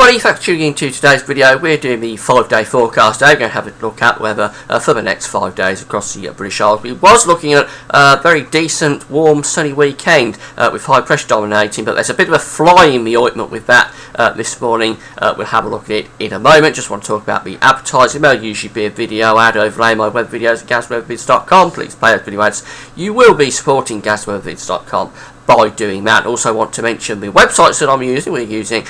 everybody, thanks for tuning into today's video. We're doing the 5-day forecast today. We're going to have a look at the weather for the next 5 days across the British Isles. We was looking at a very decent, warm, sunny weekend with high pressure dominating, but there's a bit of a fly in the ointment with that this morning. We'll have a look at it in a moment. Just want to talk about the advertising. There'll usually be a video ad overlay my web videos at gazweathervids.com. Please play those video ads. You will be supporting gazweathervids.com by doing that. Also want to mention the websites that I'm using. We're using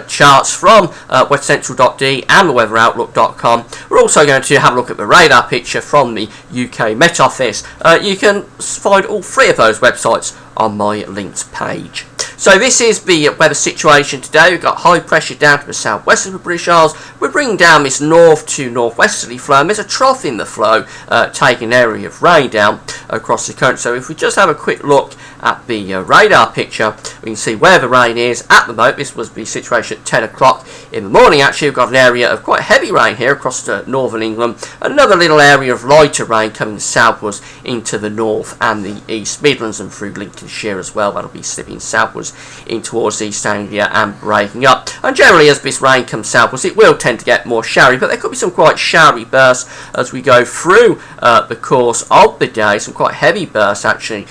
charts from westcentral.de and theweatheroutlook.com. We're also going to have a look at the radar picture from the UK Met Office. You can find all three of those websites on my links page. So this is the weather situation today. We've got high pressure down to the southwest of the British Isles. We're bringing down this north to northwesterly flow, and there's a trough in the flow taking an area of rain down across the country. So if we just have a quick look at the radar picture, we can see where the rain is at the moment. This was the situation at 10 o'clock in the morning. Actually, we've got an area of quite heavy rain here across northern England. Another little area of lighter rain coming southwards into the north and the East Midlands and through Lincolnshire as well. That'll be slipping southwards in towards East Anglia and breaking up. And generally, as this rain comes southwards, it will tend to get more showery, but there could be some quite showery bursts as we go through the course of the day. Some quite heavy bursts actually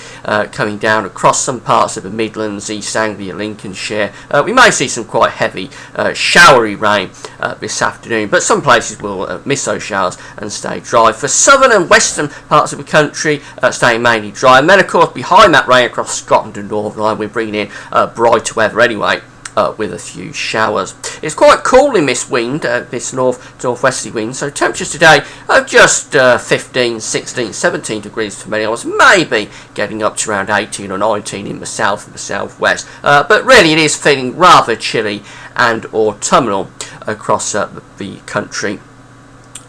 coming down across some parts of the Midlands, East Anglia, Lincolnshire. We may see some quite heavy showery rain this afternoon, but some places will miss those showers and stay dry. For southern and western parts of the country, staying mainly dry. And then, of course, behind that rain across Scotland and Northern Ireland, we're bringing in brighter weather anyway. With a few showers. It's quite cool in this wind, this northwesterly wind, so temperatures today are just 15, 16, 17 degrees for many hours, maybe getting up to around 18 or 19 in the south and the southwest, but really it is feeling rather chilly and autumnal across the country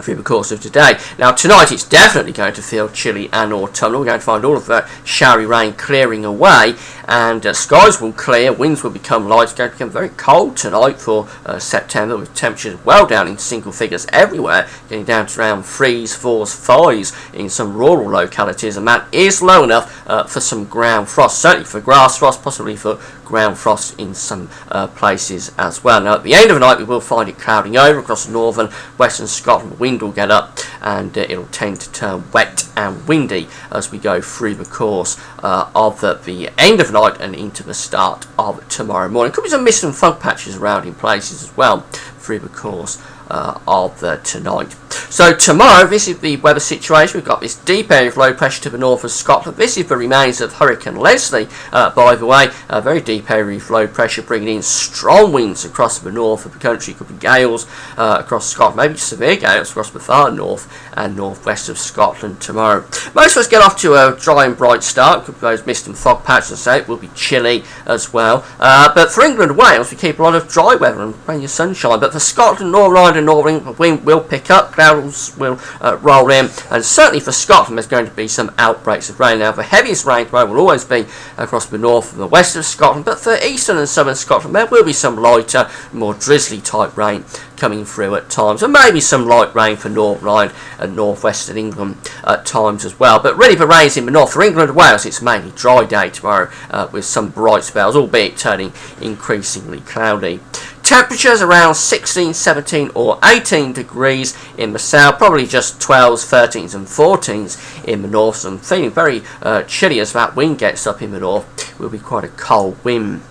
through the course of today. Now tonight it's definitely going to feel chilly and autumnal. We're going to find all of that showery rain clearing away, and skies will clear, winds will become light. It's going to become very cold tonight for September, with temperatures well down in single figures everywhere, getting down to around 3s, 4s, 5s in some rural localities, and that is low enough for some ground frost, certainly for grass frost, possibly for ground frost in some places as well. Now at the end of the night we will find it clouding over across northern western Scotland. The wind will get up and it'll tend to turn wet and windy as we go through the course of the end of the night and into the start of tomorrow morning. Could be some mist and fog patches around in places as well through the course of tonight. So tomorrow, this is the weather situation. We've got this deep area of low pressure to the north of Scotland. This is the remains of Hurricane Leslie, by the way. A very deep area of low pressure bringing in strong winds across the north of the country. Could be gales across Scotland, maybe severe gales across the far north and northwest of Scotland tomorrow. Most of us get off to a dry and bright start. Could be those mist and fog patches, I say. It will be chilly as well. But for England and Wales, we keep a lot of dry weather and plenty of sunshine. But for Scotland, Northern Ireland and Northern England, the wind will pick up. Clouds will roll in, and certainly for Scotland there's going to be some outbreaks of rain. Now the heaviest rain tomorrow will always be across the north and the west of Scotland, but for eastern and southern Scotland there will be some lighter, more drizzly type rain coming through at times, and maybe some light rain for Northern Ireland and northwestern England at times as well. But really the rain's in the north. For England and Wales it's mainly dry day tomorrow with some bright spells, albeit turning increasingly cloudy. Temperatures around 16, 17 or 18 degrees in the south, probably just 12s, 13s and 14s in the north. So I'm feeling very chilly as that wind gets up in the north. It will be quite a cold wind.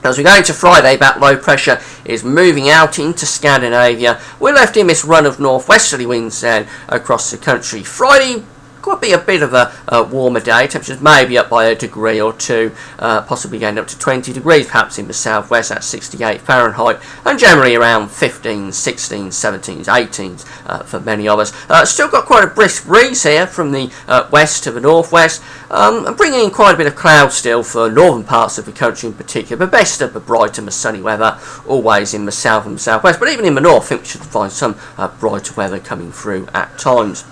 As we go into Friday, that low pressure is moving out into Scandinavia. We're left in this run of northwesterly winds then across the country. Friday could be a bit of a warmer day. Temperatures may be up by a degree or two, possibly going up to 20 degrees perhaps in the southwest at 68 Fahrenheit, and generally around 15, 16, 17s, 18s for many of us. Still got quite a brisk breeze here from the west to the northwest, and bringing in quite a bit of cloud still for northern parts of the country in particular, but best of the bright and the sunny weather always in the south and the southwest. But even in the north I think we should find some brighter weather coming through at times.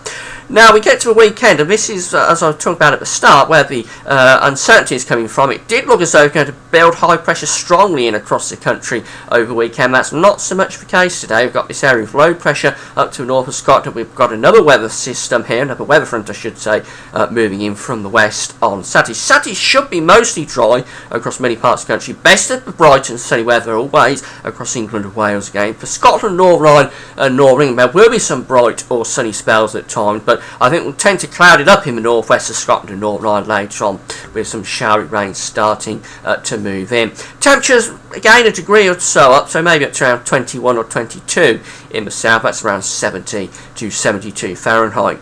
Now we get to a weekend, and this is, as I was talking about at the start, where the uncertainty is coming from. It did look as though it was going to build high pressure strongly in across the country over the weekend. That's not so much the case today. We've got this area of low pressure up to the north of Scotland. We've got another weather system here, another weather front I should say, moving in from the west on Saturday. Saturday should be mostly dry across many parts of the country. Best of the bright and sunny weather always across England and Wales again. For Scotland, Northern Ireland and Northern England, there will be some bright or sunny spells at times, but I think we'll tend to cloud it up in the northwest of Scotland and Northern Ireland later on, with some showery rain starting to move in. Temperatures, again, a degree or so up, so maybe up to around 21 or 22 in the south. That's around 70 to 72 Fahrenheit.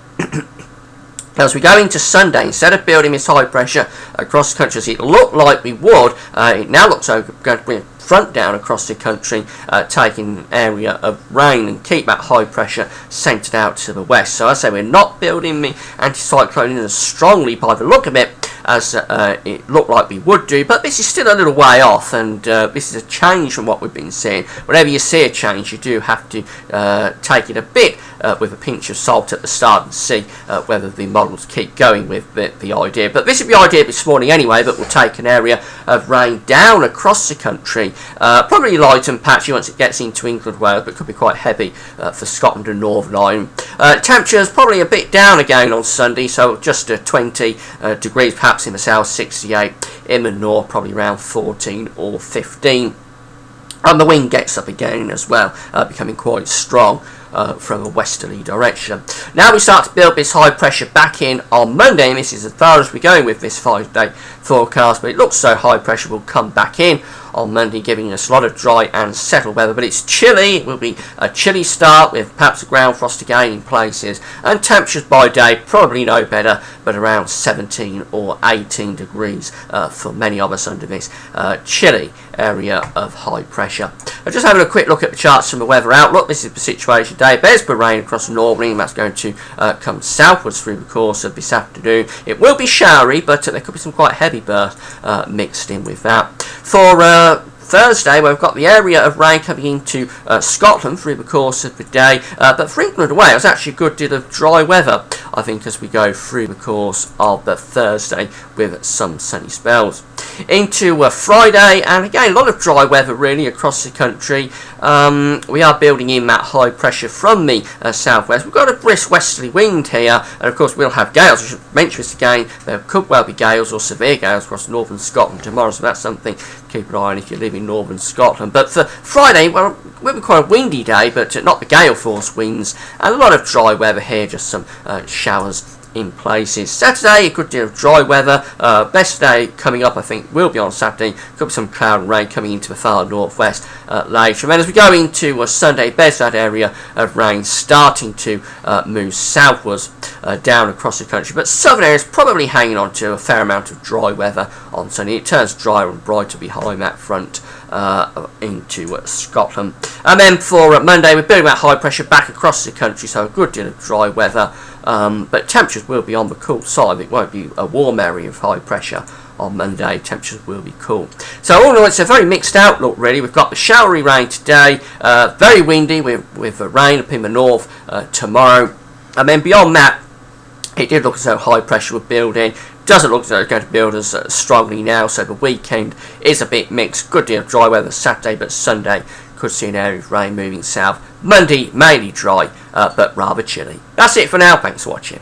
As we go into Sunday, instead of building this high pressure across the country as it looked like we would, it now looks like we're going to bring a front down across the country, taking an area of rain and keep that high pressure centred out to the west. So I say we're not building the anticyclone in as strongly by the look of it as it looked like we would do, but this is still a little way off, and this is a change from what we've been seeing. Whenever you see a change, you do have to take it a bit with a pinch of salt at the start and see whether the models keep going with the idea. But this is the idea this morning anyway, that we'll take an area of rain down across the country, probably light and patchy once it gets into England, Wales, but could be quite heavy for Scotland and Northern Ireland. Temperatures probably a bit down again on Sunday, so just 20 degrees perhaps in the south, 68 in the north, probably around 14 or 15. And the wind gets up again as well, becoming quite strong from a westerly direction. Now we start to build this high pressure back in on Monday, and this is as far as we're going with this 5-day forecast, but it looks so high pressure will come back in on Monday, giving us a lot of dry and settled weather. But it's chilly. It will be a chilly start with perhaps a ground frost again in places, and temperatures by day probably no better, but around 17 or 18 degrees for many of us under this chilly area of high pressure. Just having a quick look at the charts from the weather outlook. This is the situation today. There's the rain across Northern England. That's going to come southwards through the course of this afternoon. It will be showery, but there could be some quite heavy bursts mixed in with that. For Thursday, we've got the area of rain coming into Scotland through the course of the day, but for England and Wales, actually a good deal of dry weather, I think, as we go through the course of the Thursday with some sunny spells. Into Friday, and again a lot of dry weather really across the country. We are building in that high pressure from the southwest. We've got a brisk westerly wind here, and of course we'll have gales. I should mention this again, there could well be gales or severe gales across northern Scotland tomorrow, so that's something to keep an eye on if you live in northern Scotland. But for Friday, well, it will be quite a windy day, but not the gale force winds, and a lot of dry weather here, just some showers in places. Saturday, a good deal of dry weather. Best day coming up, I think, will be on Saturday. Could be some cloud and rain coming into the far northwest later. And then as we go into Sunday, there's that area of rain starting to move southwards down across the country. But southern areas probably hanging on to a fair amount of dry weather on Sunday. It turns drier and brighter behind that front into Scotland. And then for Monday, we're building that high pressure back across the country, so a good deal of dry weather. But temperatures will be on the cool side. It won't be a warm area of high pressure on Monday. Temperatures will be cool. So all in all, it's a very mixed outlook really. We've got the showery rain today, very windy with rain up in the north tomorrow. And then beyond that, it did look as though high pressure would build in. Doesn't look as though it's going to build as strongly now, so the weekend is a bit mixed. Good deal of dry weather Saturday, but Sunday could see an area of rain moving south. Monday, mainly dry, but rather chilly. That's it for now. Thanks for watching.